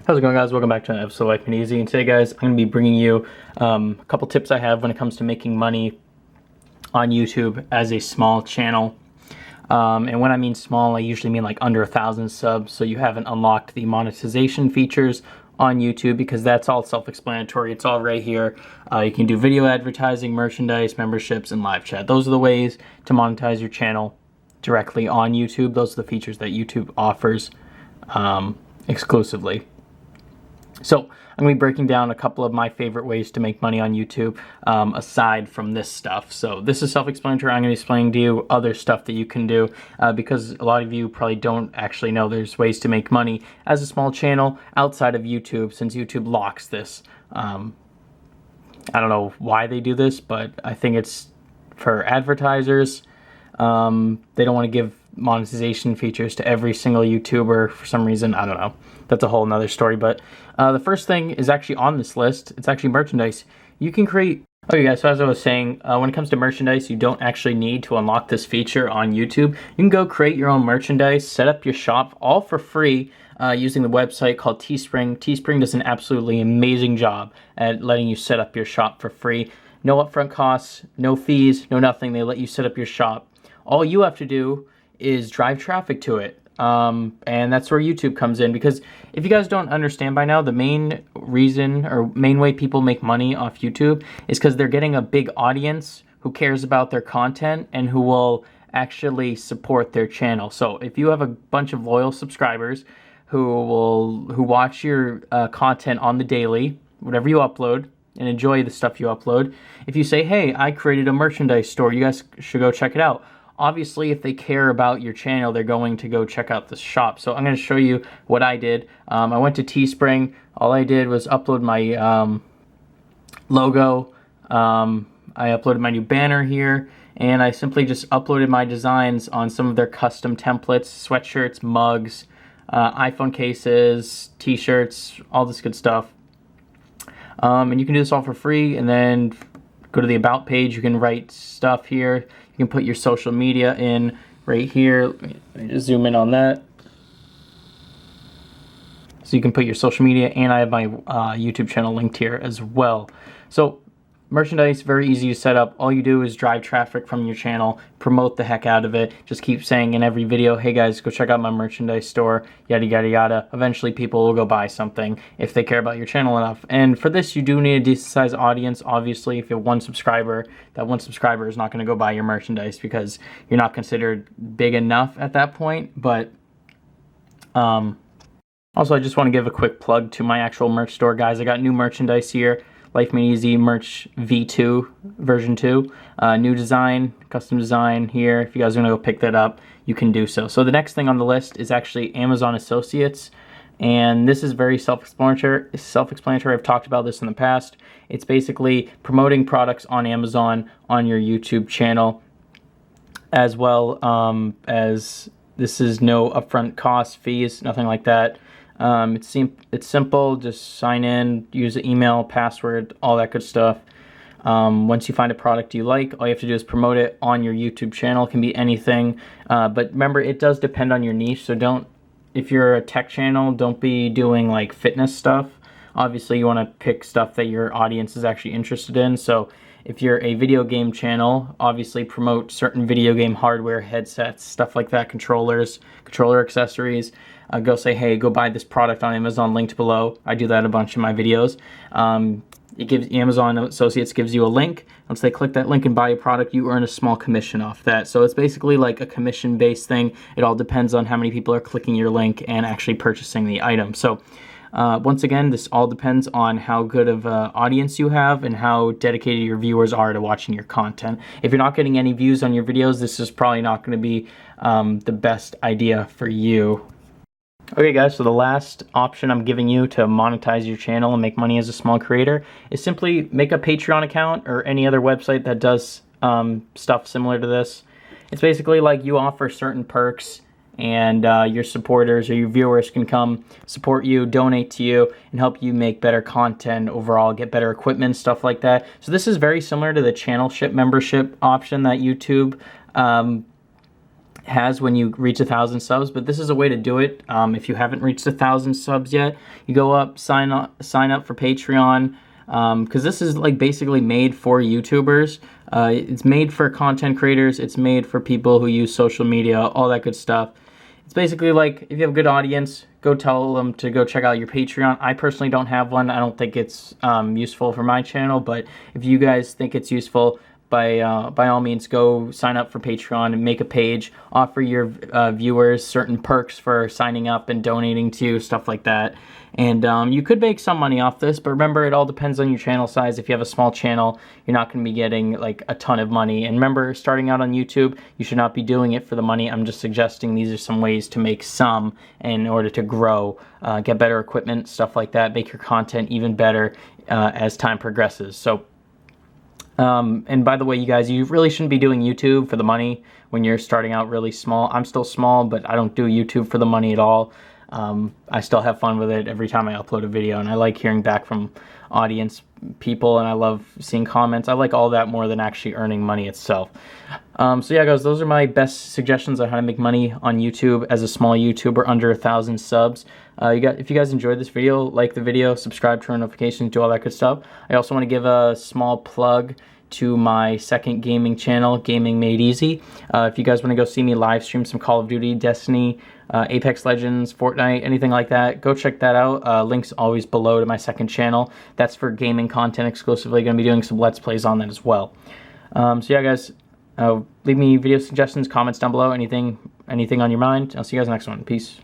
How's it going, guys? Welcome back to an episode of Life Made Easy. And today, guys, I'm going to be bringing you a couple tips I have when it comes to making money on YouTube as a small channel. And when I mean small, I usually mean like under 1,000 subs, so you haven't unlocked the monetization features on YouTube, because that's all self-explanatory. It's all right here. You can do video advertising, merchandise, memberships, and live chat. Those are the ways to monetize your channel directly on YouTube. Those are the features that YouTube offers exclusively. So I'm going to be breaking down a couple of my favorite ways to make money on YouTube aside from this stuff. So this is self-explanatory. I'm going to be explaining to you other stuff that you can do because a lot of you probably don't actually know there's ways to make money as a small channel outside of YouTube, since YouTube locks this. I don't know why they do this, but I think it's for advertisers. They don't want to give monetization features to every single YouTuber for some reason. I don't know. That's a whole nother story. But the first thing is actually on this list. It's actually merchandise. You can create... Okay, guys, so as I was saying, when it comes to merchandise, you don't actually need to unlock this feature on YouTube. You can go create your own merchandise, set up your shop, all for free, using the website called Teespring. Teespring does an absolutely amazing job at letting you set up your shop for free. No upfront costs, no fees, no nothing. They let you set up your shop. All you have to do is drive traffic to it. And that's where YouTube comes in, because if you guys don't understand by now, the main reason or main way people make money off YouTube is because they're getting a big audience who cares about their content and who will actually support their channel. So if you have a bunch of loyal subscribers who watch your content on the daily, whatever you upload, and enjoy the stuff you upload, if you say, hey, I created a merchandise store, you guys should go check it out. Obviously, if they care about your channel, they're going to go check out the shop. So I'm going to show you what I did. I went to Teespring. All I did was upload my logo. I uploaded my new banner here, and I simply just uploaded my designs on some of their custom templates, sweatshirts, mugs, iPhone cases, t-shirts, all this good stuff. And you can do this all for free, and then go to the About page. You can write stuff here. You can put your social media in right here. Let me just zoom in on that. So you can put your social media, and I have my YouTube channel linked here as well. So merchandise, very easy to set up. All you do is drive traffic from your channel, promote the heck out of it. Just keep saying in every video, hey guys, go check out my merchandise store, yada, yada, yada. Eventually people will go buy something if they care about your channel enough. And for this, you do need a decent sized audience. Obviously, if you have one subscriber, that one subscriber is not going to go buy your merchandise because you're not considered big enough at that point. But also, I just want to give a quick plug to my actual merch store, guys. I got new merchandise here. Life Made Easy merch V2 version 2, new design, custom design here. If you guys want to go pick that up, you can do so. So the next thing on the list is actually Amazon Associates, and this is very self-explanatory. I've talked about this in the past. It's basically promoting products on Amazon on your YouTube channel, as well as this is no upfront costs, fees, nothing like that. It's simple. Just sign in, use an email, password, all that good stuff. Once you find a product you like, all you have to do is promote it on your YouTube channel. It can be anything, but remember, it does depend on your niche. So if you're a tech channel, don't be doing like fitness stuff. Obviously, you want to pick stuff that your audience is actually interested in. So if you're a video game channel, obviously promote certain video game hardware, headsets, stuff like that, controllers, controller accessories. Go say, hey, go buy this product on Amazon, linked below. I do that a bunch in my videos. It gives Amazon Associates gives you a link. Once they click that link and buy a product, you earn a small commission off that. So it's basically like a commission-based thing. It all depends on how many people are clicking your link and actually purchasing the item. So once again, this all depends on how good of an audience you have and how dedicated your viewers are to watching your content. If you're not getting any views on your videos, this is probably not going to be the best idea for you. Okay, guys, so the last option I'm giving you to monetize your channel and make money as a small creator is simply make a Patreon account or any other website that does stuff similar to this. It's basically like you offer certain perks, and your supporters or your viewers can come support you, donate to you, and help you make better content overall, get better equipment, stuff like that. So this is very similar to the channel ship membership option that YouTube has when you reach 1,000 subs, but this is a way to do it. If you haven't reached 1,000 subs yet, you go up, sign up for Patreon, because this is like basically made for YouTubers. It's made for content creators. It's made for people who use social media, all that good stuff. It's basically like, if you have a good audience, go tell them to go check out your Patreon. I personally don't have one. I don't think it's useful for my channel, but if you guys think it's useful, by all means, go sign up for Patreon and make a page. Offer your viewers certain perks for signing up and donating to you, stuff like that. And you could make some money off this, but remember, it all depends on your channel size. If you have a small channel, you're not going to be getting like a ton of money. And remember, starting out on YouTube, you should not be doing it for the money. I'm just suggesting these are some ways to make some in order to grow, get better equipment, stuff like that, make your content even better as time progresses. So, and by the way, you guys, you really shouldn't be doing YouTube for the money when you're starting out really small. I'm still small, but I don't do YouTube for the money at all. I still have fun with it every time I upload a video, and I like hearing back from audience people, and I love seeing comments. I like all that more than actually earning money itself. So yeah, guys, those are my best suggestions on how to make money on YouTube as a small YouTuber under 1,000 subs. If you guys enjoyed this video, like the video, subscribe, turn on notifications, do all that good stuff. I also want to give a small plug to my second gaming channel, Gaming Made Easy. If you guys want to go see me live stream some Call of Duty, Destiny, Apex Legends, Fortnite, anything like that, go check that out. Link's always below to my second channel. That's for gaming content exclusively. Going to be doing some Let's Plays on that as well. So yeah, guys, leave me video suggestions, comments down below, anything on your mind. I'll see you guys next one. Peace.